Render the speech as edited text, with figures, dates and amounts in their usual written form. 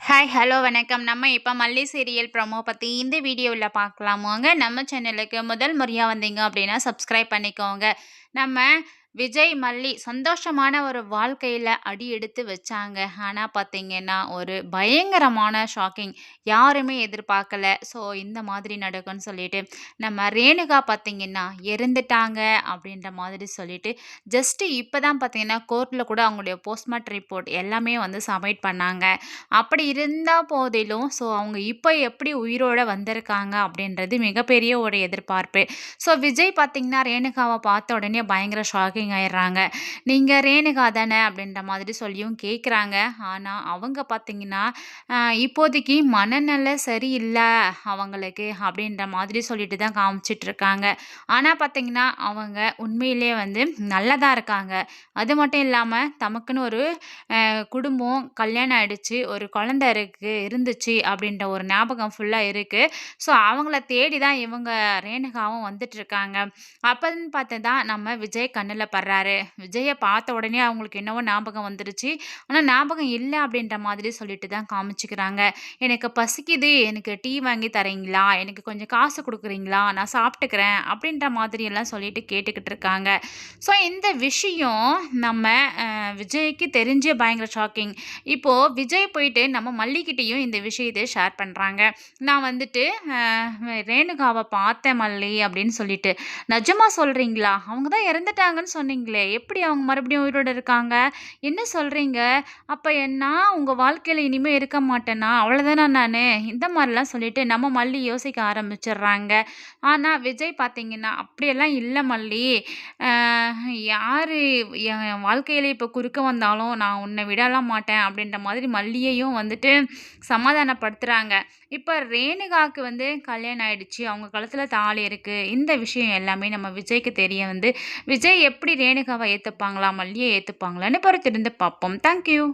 Hi, hello, வணக்கம். நம்ம இப்ப மல்லி சீரியல் ப்ரோமோ பத்தி இந்த வீடியோல பார்க்கலாமாங்க. நம்ம சேனலுக்கு முதல் முறையா வந்தீங்க அப்படின்னா, சப்ஸ்கிரைப் பண்ணிக்கோங்க. நம்ம விஜய், மல்லி சந்தோஷமான ஒரு வாழ்க்கையில அடி எடுத்து வச்சாங்க. ஆனா பார்த்தீங்கன்னா, ஒரு பயங்கரமான ஷாக்கிங். யாருமே எதிர்பார்க்கல. ஸோ இந்த மாதிரி நடக்கும்னு சொல்லிட்டு, நம்ம ரேணுகா பார்த்தீங்கன்னா, இறந்துட்டாங்க அப்படின்ற மாதிரி சொல்லிட்டு, ஜஸ்ட் இப்ப தான் பார்த்தீங்கன்னா, கோர்ட்ல கூட அவங்களுடைய போஸ்ட்மார்ட்டம் ரிப்போர்ட் எல்லாமே வந்து சப்மிட் பண்ணாங்க. அப்படி இருந்தா போதிலும், ஸோ அவங்க இப்ப எப்படி உயிரோட வந்திருக்காங்க அப்படின்றது மிகப்பெரிய ஒரு எதிர்பார்ப்பு. ஸோ விஜய் பார்த்தீங்கன்னா, ரேணுகாவ பார்த்த உடனே பயங்கர ஷாக்கிங் ஆயிடுறாங்க. "நீங்க ரேணுகா தானே?" அப்படின்ற மாதிரி சொல்லியும் கேட்குறாங்க. ஆனா அவங்க பார்த்தீங்கன்னா, இப்போதைக்கு மனநல சரியில்ல அவங்களுக்கு அப்படின்ற மாதிரி சொல்லிட்டு தான் காமிச்சிட்டு இருக்காங்க. ஆனா பார்த்தீங்கன்னா, அவங்க உண்மையிலேயே வந்து நல்லா தான் இருக்காங்க. அது மட்டும் இல்லாம தமக்குன்னு ஒரு குடும்பம், கல்யாணம் ஆயிடுச்சு, ஒரு குழந்தை இருந்துச்சு அப்படின்ற ஒரு ஞாபகம் ஃபுல்லா இருக்கு. ஸோ அவங்கள தேடி தான் இவங்க ரேணுகாவும் வந்துட்டுருக்காங்க. அப்பன்னு பார்த்து தான் நம்ம விஜய் கண்ணுல படுறாரு. விஜய பார்த்த உடனே அவங்களுக்கு என்னவோ ஞாபகம் வந்துருச்சு. ஆனா ஞாபகம் இல்ல அப்படின்ற மாதிரி சொல்லிட்டு தான் காமிச்சுக்கிறாங்க. "எனக்கு பசிக்குது, எனக்கு டீ வாங்கி தர்றீங்களா? எனக்கு கொஞ்சம் காசு குடுக்குறீங்களா? நான் சாப்பிட்டுக்கிறேன்." அப்படின்ற மாதிரியெல்லாம் சொல்லிட்டு கேட்டுக்கிட்டு இருக்காங்க. ஸோ இந்த விஷயம் நம்ம விஜய்க்கு தெரிஞ்சே பயங்கர ஷாக்கிங். இப்போ விஜய் போயிட்டு நம்ம மல்லிகிட்டயும் இந்த விஷயத்த ஷேர் பண்றாங்க. நான் வந்துட்டு அ ரேணுகாவ பார்த்தேன் மல்லி அப்படின்னு சொல்லிட்டு. நிஜமா சொல்றீங்களா? அவங்க தான் இறந்துட்டாங்கன்னு சொன்னீங்களே! எப்படி அவங்க மறுபடியும் உயிரோட இருக்காங்க? என்ன சொல்றீங்க? அப்ப நான் உங்க வாழ்க்கையில இனிமே இருக்க மாட்டேனா? அவ்வளோதானா நானு? இந்த மாரிலாம் சொல்லிட்டு நம்ம மல்லி யோசிக்க ஆரம்பிச்சுடுறாங்க. ஆனா விஜய் பார்த்தீங்கன்னா, அப்படியெல்லாம் இல்ல மல்லி. அ யாரு என் வாழ்க்கையில இப்ப குறுக்க வந்தாலும் நான் உன்ன விடலாம் மாட்டேன் அப்படின்ற மாதிரி மல்லியையும் வந்துட்டு சமாதானப்படுத்துறாங்க. இப்ப ரேணுகாக்கு வந்து கல்யாணம் ஆயிடுச்சு. அவங்க கழுத்துல தாலி இருக்கு. இந்த விஷயம் எல்லாமே நம்ம விஜய்க்கு தெரிய வந்து, விஜய் எப்படி ரேணுகாவ ஏத்துப்பாங்களா? மல்லிய ஏத்துப்பாங்களான்னு பொறுத்திருந்து பார்ப்போம். Thank you.